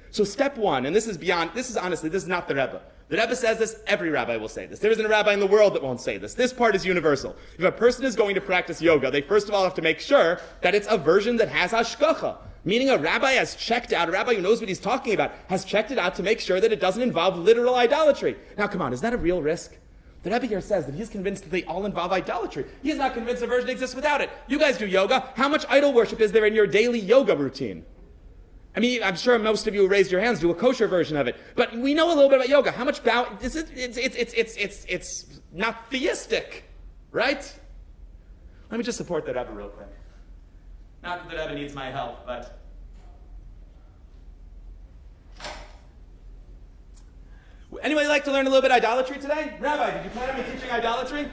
So step one, and this is not the Rebbe. The Rebbe says this, every rabbi will say this. There isn't a rabbi in the world that won't say this. This part is universal. If a person is going to practice yoga, they first of all have to make sure that it's a version that has hashgacha. Meaning a rabbi has checked out, a rabbi who knows what he's talking about, has checked it out to make sure that it doesn't involve literal idolatry. Now come on, is that a real risk? The Rebbe here says that he's convinced that they all involve idolatry. He's not convinced a version exists without it. You guys do yoga. How much idol worship is there in your daily yoga routine? I mean, I'm sure most of you who raised your hands do a kosher version of it. But we know a little bit about yoga. How much it's not theistic, right? Let me just support the Rebbe real quick. Not that the Rebbe needs my help, but anybody like to learn a little bit of idolatry today? Rabbi, did you plan on me teaching idolatry?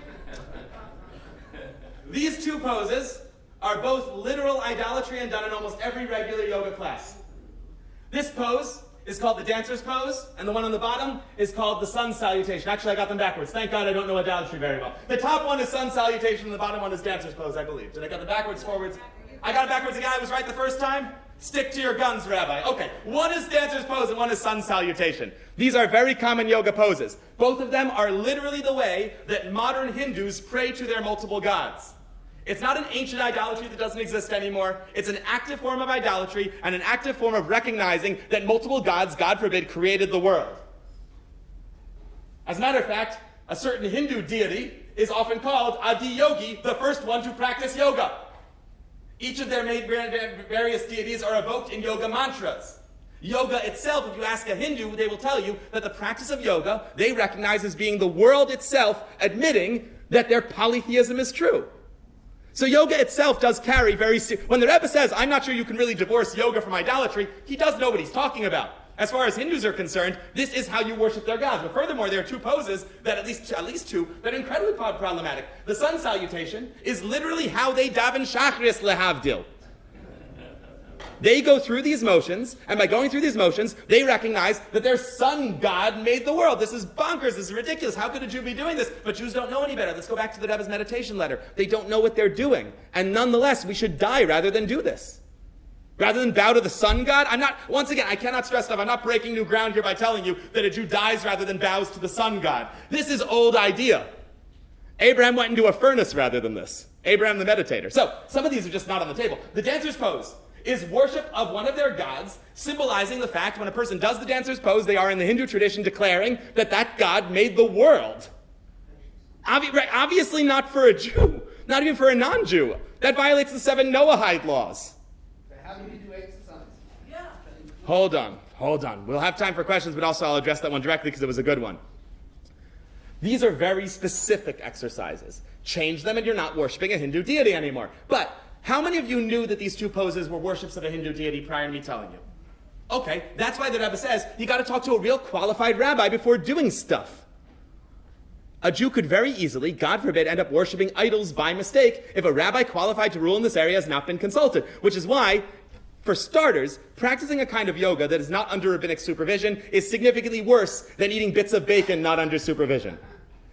These two poses are both literal idolatry and done in almost every regular yoga class. This pose is called the dancer's pose, and the one on the bottom is called the sun salutation. Actually, I got them backwards. Thank God I don't know idolatry very well. The top one is sun salutation, and the bottom one is dancer's pose, I believe. Did I get them backwards, forwards? I got it backwards again. I was right the first time. Stick to your guns, Rabbi. Okay, one is dancer's pose and one is sun salutation. These are very common yoga poses. Both of them are literally the way that modern Hindus pray to their multiple gods. It's not an ancient idolatry that doesn't exist anymore. It's an active form of idolatry and an active form of recognizing that multiple gods, God forbid, created the world. As a matter of fact, a certain Hindu deity is often called Adi Yogi, the first one to practice yoga. Each of their various deities are evoked in yoga mantras. Yoga itself, if you ask a Hindu, they will tell you that the practice of yoga they recognize as being the world itself admitting that their polytheism is true. So yoga itself does carry when the Rebbe says, I'm not sure you can really divorce yoga from idolatry, he does know what he's talking about. As far as Hindus are concerned, this is how you worship their gods. But furthermore, there are two poses, that at least two, that are incredibly problematic. The sun salutation is literally how they daven shachris lehavdil. They go through these motions, and by going through these motions, they recognize that their sun god made the world. This is bonkers. This is ridiculous. How could a Jew be doing this? But Jews don't know any better. Let's go back to the Rebbe's meditation letter. They don't know what they're doing. And nonetheless, we should die rather than do this. Rather than bow to the sun god, once again, I cannot stress enough, I'm not breaking new ground here by telling you that a Jew dies rather than bows to the sun god. This is old idea. Abraham went into a furnace rather than this. Abraham the meditator. So, some of these are just not on the table. The dancer's pose is worship of one of their gods, symbolizing the fact when a person does the dancer's pose, they are in the Hindu tradition declaring that that god made the world. Obviously not for a Jew, not even for a non-Jew. That violates the 7 Noahide laws. How do you do exercise? Yeah. Hold on. We'll have time for questions, but also I'll address that one directly because it was a good one. These are very specific exercises. Change them and you're not worshiping a Hindu deity anymore. But how many of you knew that these 2 poses were worships of a Hindu deity prior to me telling you? Okay, that's why the Rebbe says you got to talk to a real qualified rabbi before doing stuff. A Jew could very easily, God forbid, end up worshiping idols by mistake if a rabbi qualified to rule in this area has not been consulted. Which is why, for starters, practicing a kind of yoga that is not under rabbinic supervision is significantly worse than eating bits of bacon not under supervision.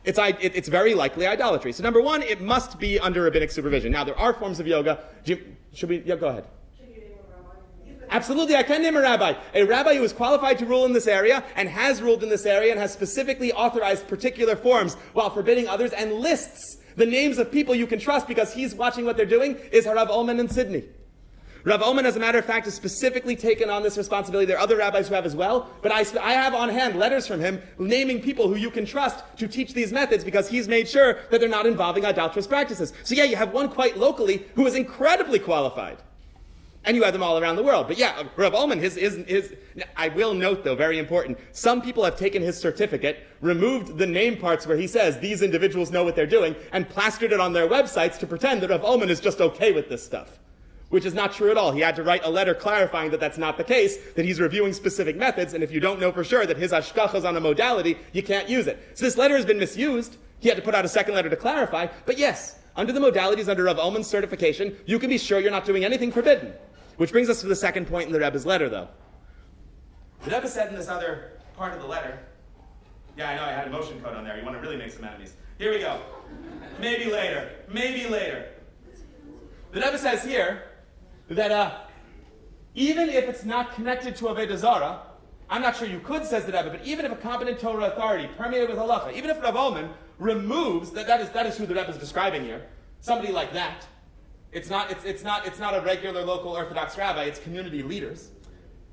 It's very likely idolatry. So number one, it must be under rabbinic supervision. Now, there are forms of yoga. Should we? Yeah, go ahead. Can you name a rabbi? Absolutely, I can name a rabbi. A rabbi who is qualified to rule in this area and has ruled in this area and has specifically authorized particular forms while forbidding others and lists the names of people you can trust because he's watching what they're doing is Rav Ullman in Sydney. Rav Ullman, as a matter of fact, has specifically taken on this responsibility. There are other rabbis who have as well, but I have on hand letters from him naming people who you can trust to teach these methods because he's made sure that they're not involving idolatrous practices. So yeah, you have one quite locally who is incredibly qualified. And you have them all around the world. But yeah, Rav Ullman, I will note though, very important, some people have taken his certificate, removed the name parts where he says these individuals know what they're doing, and plastered it on their websites to pretend that Rav Ullman is just okay with this stuff. Which is not true at all. He had to write a letter clarifying that that's not the case, that he's reviewing specific methods, and if you don't know for sure that his hashkacha is on a modality, you can't use it. So this letter has been misused. He had to put out a second letter to clarify. But yes, under the modalities, under Rav Ullman's certification, you can be sure you're not doing anything forbidden. Which brings us to the second point in the Rebbe's letter, though. The Rebbe said in this other part of the letter, yeah, I know I had a motion code on there. You want to really make some enemies. Here we go. Maybe later. The Rebbe says here that even if it's not connected to Avodah Zarah, I'm not sure you could, says the Rebbe, but even if a competent Torah authority permeated with halacha, even if Rav Ullman removes, that is who the Rebbe is describing here, somebody like that, it's not a regular local Orthodox rabbi, it's community leaders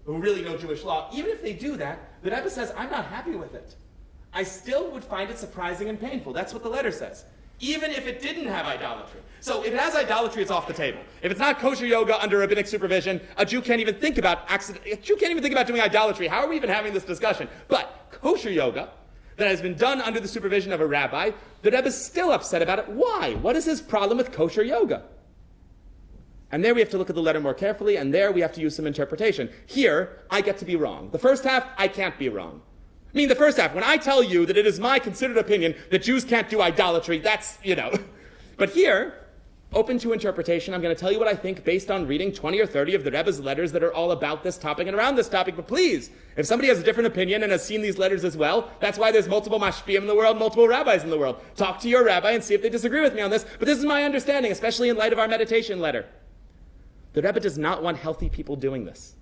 who really know Jewish law. Even if they do that, the Rebbe says, I'm not happy with it. I still would find it surprising and painful. That's what the letter says. Even if it didn't have idolatry. So if it has idolatry, it's off the table. If it's not kosher yoga under rabbinic supervision, a Jew can't even think about doing idolatry. How are we even having this discussion? But kosher yoga that has been done under the supervision of a rabbi, the Rebbe is still upset about it. Why? What is his problem with kosher yoga? And there we have to look at the letter more carefully, and there we have to use some interpretation. Here, I get to be wrong. The first half, I can't be wrong. I mean, the first half, when I tell you that it is my considered opinion that Jews can't do idolatry, that's, But here, open to interpretation, I'm going to tell you what I think based on reading 20 or 30 of the Rebbe's letters that are all about this topic and around this topic. But please, if somebody has a different opinion and has seen these letters as well, that's why there's multiple mashpiyim in the world, multiple rabbis in the world. Talk to your rabbi and see if they disagree with me on this. But this is my understanding, especially in light of our meditation letter. The Rebbe does not want healthy people doing this.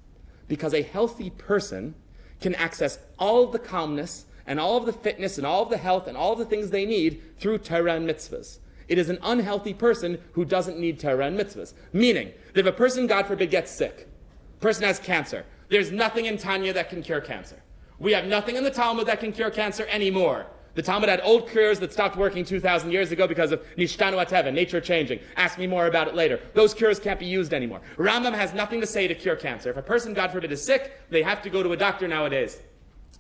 Because a healthy person can access all of the calmness and all of the fitness and all of the health and all of the things they need through Torah and mitzvahs. It is an unhealthy person who doesn't need Torah and mitzvahs. Meaning, that if a person, God forbid, gets sick, a person has cancer, there's nothing in Tanya that can cure cancer. We have nothing in the Talmud that can cure cancer anymore. The Talmud had old cures that stopped working 2,000 years ago because of nishtanu ateva, nature changing. Ask me more about it later. Those cures can't be used anymore. Rambam has nothing to say to cure cancer. If a person, God forbid, is sick, they have to go to a doctor nowadays.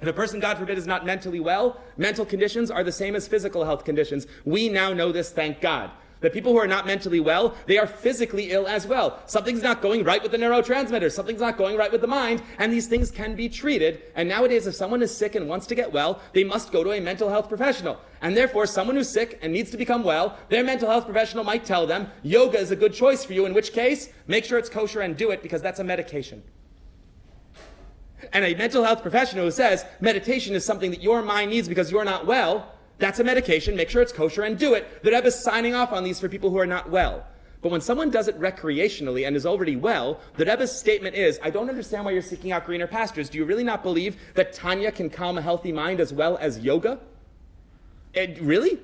If a person, God forbid, is not mentally well, mental conditions are the same as physical health conditions. We now know this, thank God. The people who are not mentally well, they are physically ill as well. Something's not going right with the neurotransmitters. Something's not going right with the mind, and these things can be treated. And nowadays, if someone is sick and wants to get well, they must go to a mental health professional. And therefore, someone who's sick and needs to become well, their mental health professional might tell them, yoga is a good choice for you, in which case, make sure it's kosher and do it, because that's a medication. And a mental health professional who says, meditation is something that your mind needs because you're not well, that's a medication, make sure it's kosher and do it. The Rebbe is signing off on these for people who are not well. But when someone does it recreationally and is already well, the Rebbe's statement is, I don't understand why you're seeking out greener pastures. Do you really not believe that Tanya can calm a healthy mind as well as yoga? Really?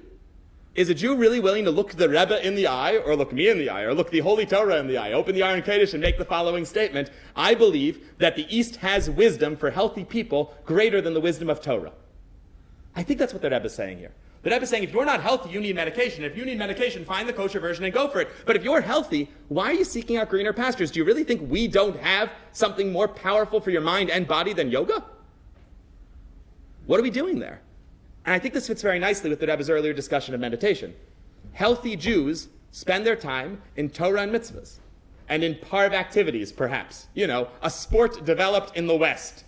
Is a Jew really willing to look the Rebbe in the eye, or look me in the eye, or look the Holy Torah in the eye, open the Aron Kodesh and make the following statement? I believe that the East has wisdom for healthy people greater than the wisdom of Torah. I think that's what the Rebbe is saying here. The Rebbe is saying if you're not healthy, you need medication. If you need medication, find the kosher version and go for it. But if you're healthy, why are you seeking out greener pastures? Do you really think we don't have something more powerful for your mind and body than yoga? What are we doing there? And I think this fits very nicely with the Rebbe's earlier discussion of meditation. Healthy Jews spend their time in Torah and mitzvahs, and in parv activities, perhaps. A sport developed in the West.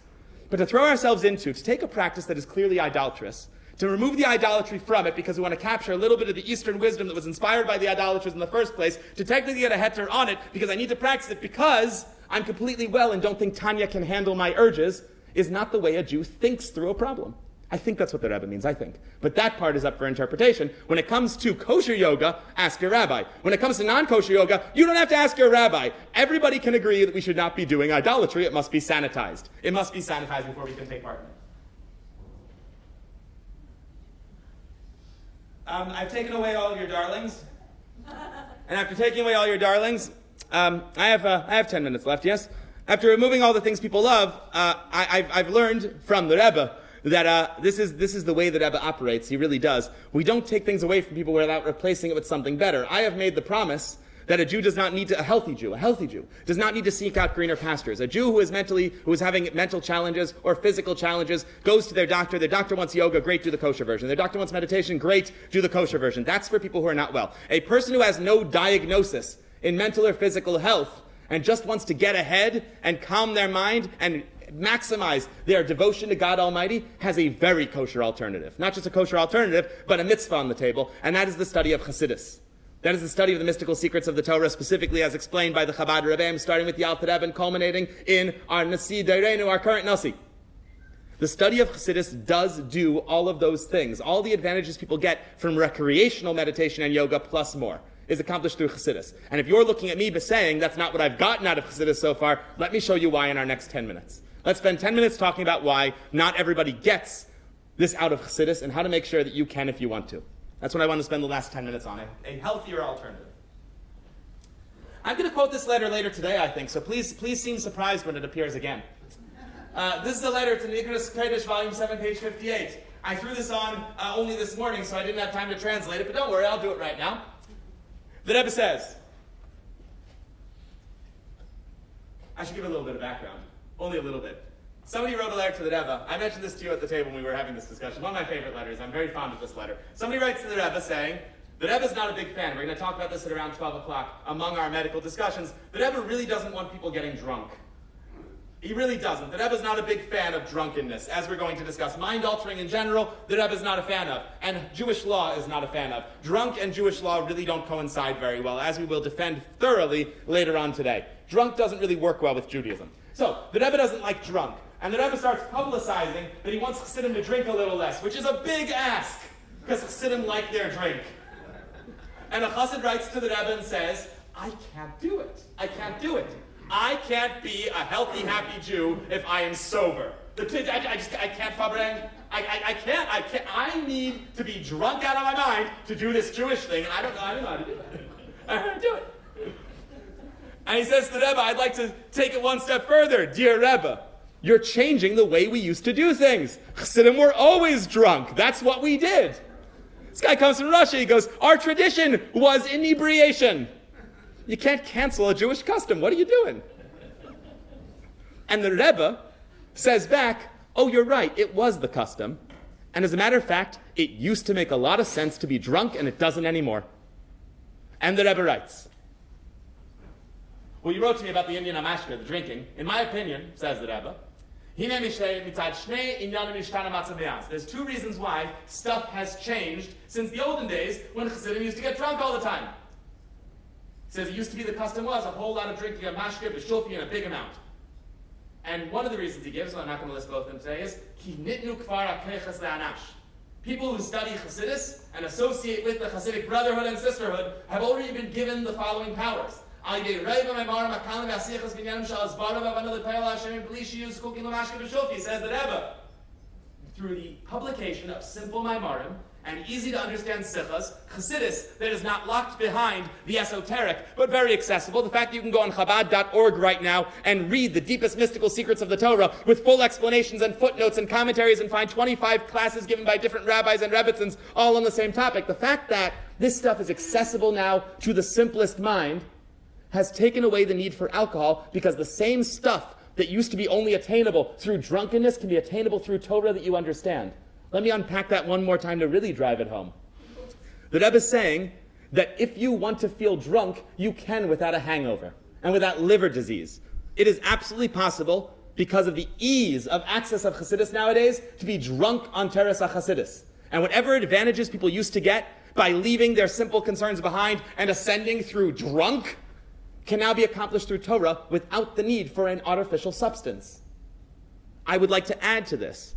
But to throw ourselves into, to take a practice that is clearly idolatrous, to remove the idolatry from it because we want to capture a little bit of the Eastern wisdom that was inspired by the idolaters in the first place, to technically get a heter on it because I need to practice it because I'm completely well and don't think Tanya can handle my urges, is not the way a Jew thinks through a problem. I think that's what the Rebbe means, I think. But that part is up for interpretation. When it comes to kosher yoga, ask your rabbi. When it comes to non-kosher yoga, you don't have to ask your rabbi. Everybody can agree that we should not be doing idolatry. It must be sanitized. It must be sanitized before we can take part in it. I've taken away all of your darlings. And after taking away all your darlings, I have 10 minutes left, yes? After removing all the things people love, I've learned from the Rebbe that this is the way that Rebbe operates. He really does. We don't take things away from people without replacing it with something better. I have made the promise that a Jew does not need to, a healthy Jew does not need to seek out greener pastures. A Jew who is having mental challenges or physical challenges goes to their doctor wants yoga, great, do the kosher version. Their doctor wants meditation, great, do the kosher version. That's for people who are not well. A person who has no diagnosis in mental or physical health and just wants to get ahead and calm their mind and maximize their devotion to God Almighty has a very kosher alternative. Not just a kosher alternative, but a mitzvah on the table, and that is the study of Chassidus. That is the study of the mystical secrets of the Torah, specifically as explained by the Chabad Rebbe, starting with the Alter Rebbe and culminating in our Nasi Dairenu, our current Nasi. The study of Chassidus does do all of those things. All the advantages people get from recreational meditation and yoga plus more is accomplished through Chassidus. And if you're looking at me saying that's not what I've gotten out of Chassidus so far, let me show you why in our next 10 minutes. Let's spend 10 minutes talking about why not everybody gets this out of Chassidus and how to make sure that you can if you want to. That's what I want to spend the last 10 minutes on, a healthier alternative. I'm going to quote this letter later today, I think, so please seem surprised when it appears again. This is a letter to Nicholas Kodesh, Volume 7, page 58. I threw this on only this morning, so I didn't have time to translate it, but don't worry, I'll do it right now. The Rebbe says, I should give a little bit of background, only a little bit. Somebody wrote a letter to the Rebbe. I mentioned this to you at the table when we were having this discussion. One of my favorite letters. I'm very fond of this letter. Somebody writes to the Rebbe saying, the Rebbe's not a big fan. We're going to talk about this at around 12 o'clock among our medical discussions. The Rebbe really doesn't want people getting drunk. He really doesn't. The Rebbe's not a big fan of drunkenness, as we're going to discuss. Mind altering in general, the Rebbe's not a fan of. And Jewish law is not a fan of. Drunk and Jewish law really don't coincide very well, as we will defend thoroughly later on today. Drunk doesn't really work well with Judaism. So, the Rebbe doesn't like drunk. And the Rebbe starts publicizing that he wants Chassidim to drink a little less, which is a big ask, because Chassidim like their drink. And a Chassid writes to the Rebbe and says, I can't do it. I can't do it. I can't be a healthy, happy Jew if I am sober. I can't fabreng. I can't. I need to be drunk out of my mind to do this Jewish thing, and I don't know how to do it. I don't know how to do it. And he says to the Rebbe, I'd like to take it one step further. Dear Rebbe, you're changing the way we used to do things. Chassidim were always drunk. That's what we did. This guy comes from Russia. He goes, our tradition was inebriation. You can't cancel a Jewish custom. What are you doing? And the Rebbe says back, oh, you're right. It was the custom. And as a matter of fact, it used to make a lot of sense to be drunk, and it doesn't anymore. And the Rebbe writes, well, you wrote to me about the Indian amashka, the drinking. In my opinion, says the Rebbe, there's two reasons why stuff has changed since the olden days when Chassidim used to get drunk all the time. He says it used to be the custom was a whole lot of drinking of mashke, b'shulfi in a big amount. And one of the reasons he gives, so I'm not going to list both of them today, is ki nitnu kvar ha'keiches le'anash. People who study Chassidus and associate with the Chassidic brotherhood and sisterhood have already been given the following powers. Says the Rebbe, through the publication of simple Maimarim and easy to understand sichas, Chassidus that is not locked behind the esoteric, but very accessible. The fact that you can go on Chabad.org right now and read the deepest mystical secrets of the Torah with full explanations and footnotes and commentaries and find 25 classes given by different rabbis and rebbitzins all on the same topic. The fact that this stuff is accessible now to the simplest mind has taken away the need for alcohol, because the same stuff that used to be only attainable through drunkenness can be attainable through Torah that you understand. Let me unpack that one more time to really drive it home. The Rebbe is saying that if you want to feel drunk, you can without a hangover and without liver disease. It is absolutely possible, because of the ease of access of Chassidus nowadays, to be drunk on Teres HaChassidus. And whatever advantages people used to get by leaving their simple concerns behind and ascending through drunk can now be accomplished through Torah without the need for an artificial substance. I would like to add to this.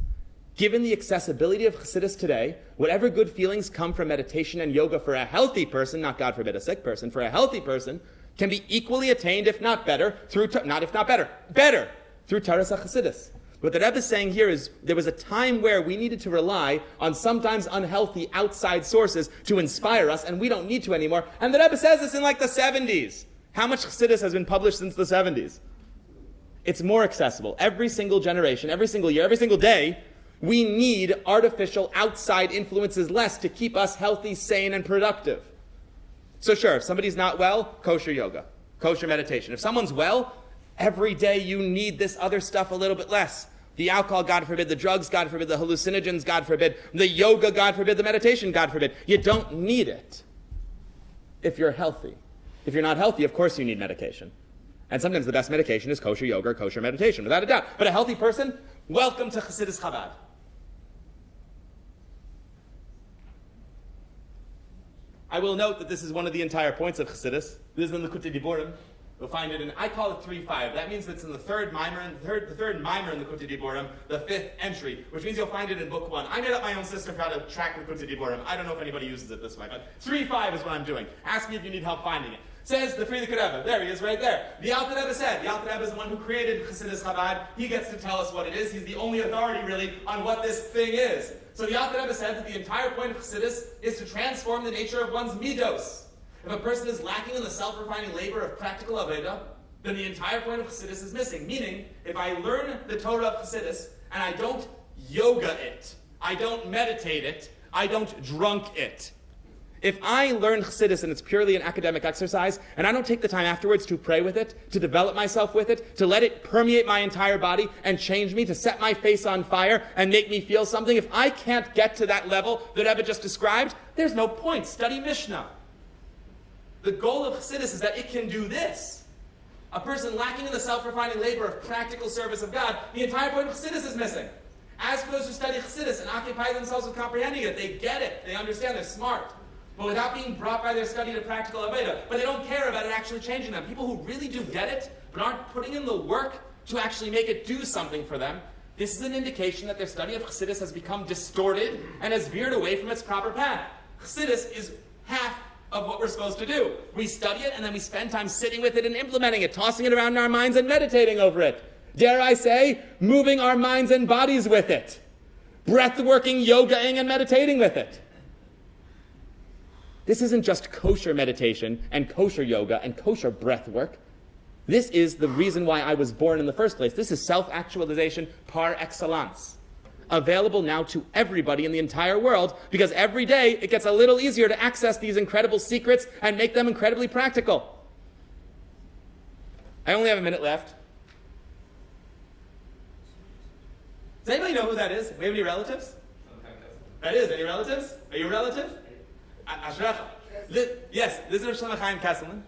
Given the accessibility of Chassidus today, whatever good feelings come from meditation and yoga for a healthy person, not God forbid a sick person, for a healthy person, can be equally attained, if not better, through through Taras HaChassidus. What the Rebbe is saying here is there was a time where we needed to rely on sometimes unhealthy outside sources to inspire us, and we don't need to anymore. And the Rebbe says this in like the 70s. How much Chassidus has been published since the 70s? It's more accessible. Every single generation, every single year, every single day, we need artificial outside influences less to keep us healthy, sane, and productive. So sure, if somebody's not well, kosher yoga, kosher meditation. If someone's well, every day you need this other stuff a little bit less. The alcohol, God forbid, the drugs, God forbid, the hallucinogens, God forbid, the yoga, God forbid, the meditation, God forbid. You don't need it if you're healthy. If you're not healthy, of course you need medication. And sometimes the best medication is kosher yoga or kosher meditation, without a doubt. But a healthy person, welcome to Chassidus Chabad. I will note that this is one of the entire points of Chassidus. This is in the Likutei Diborim. You'll find it in, I call it 3.5. That means it's in the third mimer, the third mimer in the Likutei Diborim, the fifth entry, which means you'll find it in book 1. I made up my own system for how to track the Likutei Diborim. I don't know if anybody uses it this way, but 3.5 is what I'm doing. Ask me if you need help finding it. Says the Frierdiker Rebbe. There he is right there. The Alter Rebbe said, the Alter Rebbe is the one who created Chassidus Chabad. He gets to tell us what it is. He's the only authority, really, on what this thing is. So the Alter Rebbe said that the entire point of Chassidus is to transform the nature of one's midos. If a person is lacking in the self-refining labor of practical avodah, then the entire point of Chassidus is missing. Meaning, if I learn the Torah of Chassidus and I don't yoga it, I don't meditate it, I don't drunk it. If I learn Chassidus and it's purely an academic exercise, and I don't take the time afterwards to pray with it, to develop myself with it, to let it permeate my entire body and change me, to set my face on fire and make me feel something, if I can't get to that level that Rebbe just described, there's no point. Study Mishnah. The goal of Chassidus is that it can do this. A person lacking in the self-refining labor of practical service of God, the entire point of Chassidus is missing. As for those who study Chassidus and occupy themselves with comprehending it, they get it, they understand, they're smart. But without being brought by their study to practical avodah, but they don't care about it actually changing them. People who really do get it, but aren't putting in the work to actually make it do something for them, this is an indication that their study of Chassidus has become distorted and has veered away from its proper path. Chassidus is half of what we're supposed to do. We study it and then we spend time sitting with it and implementing it, tossing it around in our minds and meditating over it. Dare I say, moving our minds and bodies with it. Breathworking, yogaing, and meditating with it. This isn't just kosher meditation and kosher yoga and kosher breath work. This is the reason why I was born in the first place. This is self-actualization par excellence. Available now to everybody in the entire world, because every day it gets a little easier to access these incredible secrets and make them incredibly practical. I only have a minute left. Does anybody know who that is? We have any relatives? That is, any relatives? Are you a relative? Ashrecha. Yes, this is Rav Shlomo Chaim Kesselman.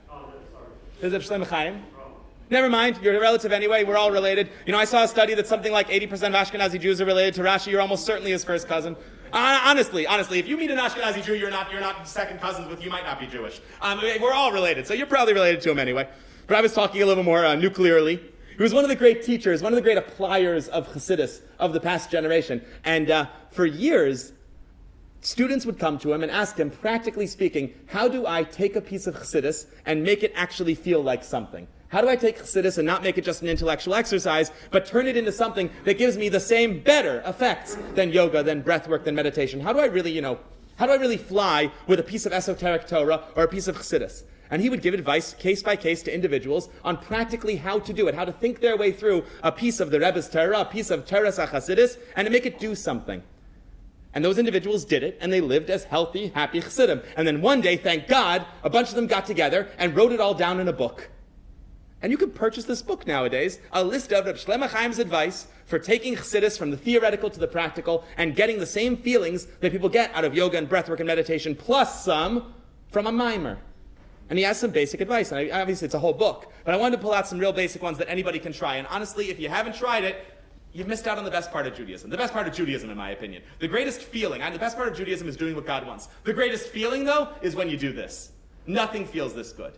This is Rav Shlomo Chaim. Never mind, you're a relative anyway, we're all related. You know, I saw a study that something like 80% of Ashkenazi Jews are related to Rashi. You're almost certainly his first cousin. Honestly, if you meet an Ashkenazi Jew you're not second cousins with, you might not be Jewish. We're all related, so you're probably related to him anyway. But I was talking a little more nuclearly. He was one of the great teachers, one of the great appliers of Chassidus of the past generation. And for years, students would come to him and ask him, practically speaking, how do I take a piece of Chassidus and make it actually feel like something? How do I take Chassidus and not make it just an intellectual exercise, but turn it into something that gives me the same better effects than yoga, than breathwork, than meditation? How do I How do I really fly with a piece of esoteric Torah or a piece of Chassidus? And he would give advice case by case to individuals on practically how to do it, how to think their way through a piece of the Rebbe's Torah, a piece of Torah's Chassidus, and to make it do something. And those individuals did it, and they lived as healthy, happy Chassidim. And then one day, thank God, a bunch of them got together and wrote it all down in a book. And you can purchase this book nowadays, a list of Reb Shlomo Chaim's advice for taking Chassidus from the theoretical to the practical and getting the same feelings that people get out of yoga and breathwork and meditation, plus some from a mimer. And he has some basic advice, and obviously it's a whole book. But I wanted to pull out some real basic ones that anybody can try. And honestly, if you haven't tried it, you've missed out on the best part of Judaism. The best part of Judaism, in my opinion. The greatest feeling, the best part of Judaism is doing what God wants. The greatest feeling, though, is when you do this. Nothing feels this good.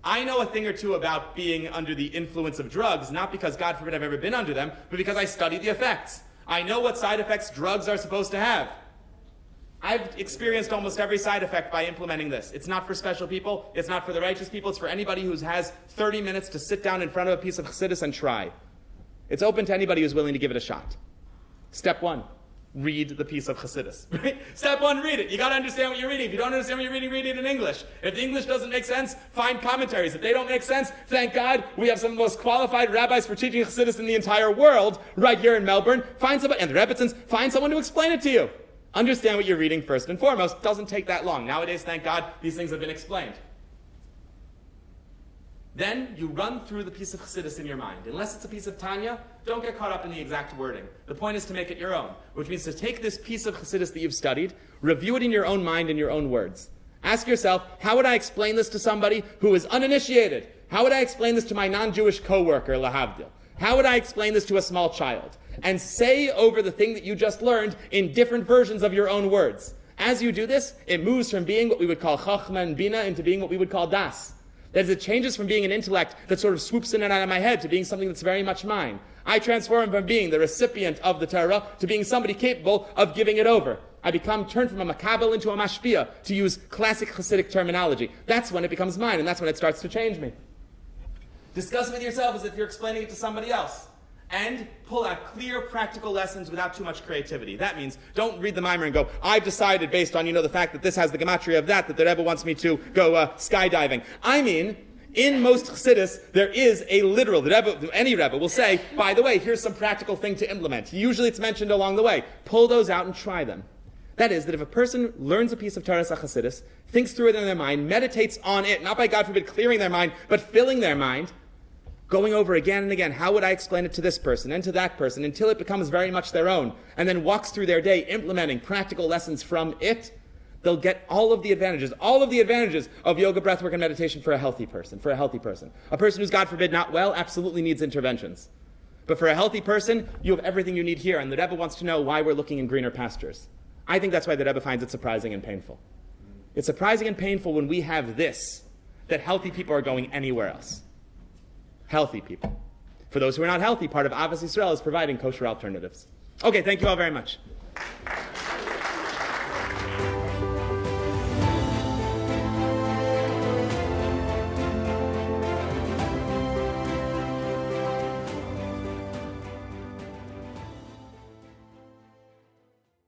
I know a thing or two about being under the influence of drugs, not because, God forbid, I've ever been under them, but because I study the effects. I know what side effects drugs are supposed to have. I've experienced almost every side effect by implementing this. It's not for special people. It's not for the righteous people. It's for anybody who has 30 minutes to sit down in front of a piece of Chassidus and try. It's open to anybody who's willing to give it a shot. Step 1, read the piece of Chassidus. Right? Step 1, read it. You got to understand what you're reading. If you don't understand what you're reading, read it in English. If the English doesn't make sense, find commentaries. If they don't make sense, thank God we have some of the most qualified rabbis for teaching Chassidus in the entire world right here in Melbourne. Find somebody, and the Rebbitzins, find someone to explain it to you. Understand what you're reading first and foremost. Doesn't take that long. Nowadays, thank God, these things have been explained. Then you run through the piece of Chassidus in your mind. Unless it's a piece of Tanya, don't get caught up in the exact wording. The point is to make it your own, which means to take this piece of Chassidus that you've studied, review it in your own mind in your own words. Ask yourself, how would I explain this to somebody who is uninitiated? How would I explain this to my non-Jewish coworker, lahavdil? How would I explain this to a small child? And say over the thing that you just learned in different versions of your own words. As you do this, it moves from being what we would call chachma and bina into being what we would call das. That is, it changes from being an intellect that sort of swoops in and out of my head to being something that's very much mine. I transform from being the recipient of the Torah to being somebody capable of giving it over. I turn from a makabel into a mashpia, to use classic Hasidic terminology. That's when it becomes mine, and that's when it starts to change me. Discuss it with yourself as if you're explaining it to somebody else. And pull out clear, practical lessons without too much creativity. That means don't read the mimer and go, I've decided based on, the fact that this has the gematria of that the Rebbe wants me to go skydiving. I mean, in most Chassidus, there is a literal, any Rebbe will say, by the way, here's some practical thing to implement. Usually it's mentioned along the way. Pull those out and try them. That is, that if a person learns a piece of Torah Chassidus, thinks through it in their mind, meditates on it, not by God forbid clearing their mind, but filling their mind, going over again and again, how would I explain it to this person and to that person until it becomes very much their own, and then walks through their day implementing practical lessons from it, they'll get all of the advantages of yoga, breathwork, and meditation for a healthy person. A person who's, God forbid, not well, absolutely needs interventions. But for a healthy person, you have everything you need here, and the Rebbe wants to know why we're looking in greener pastures. I think that's why the Rebbe finds it surprising and painful. It's surprising and painful when we have this, that healthy people are going anywhere else. Healthy people. For those who are not healthy, part of Avos Yisrael is providing kosher alternatives. Okay, thank you all very much.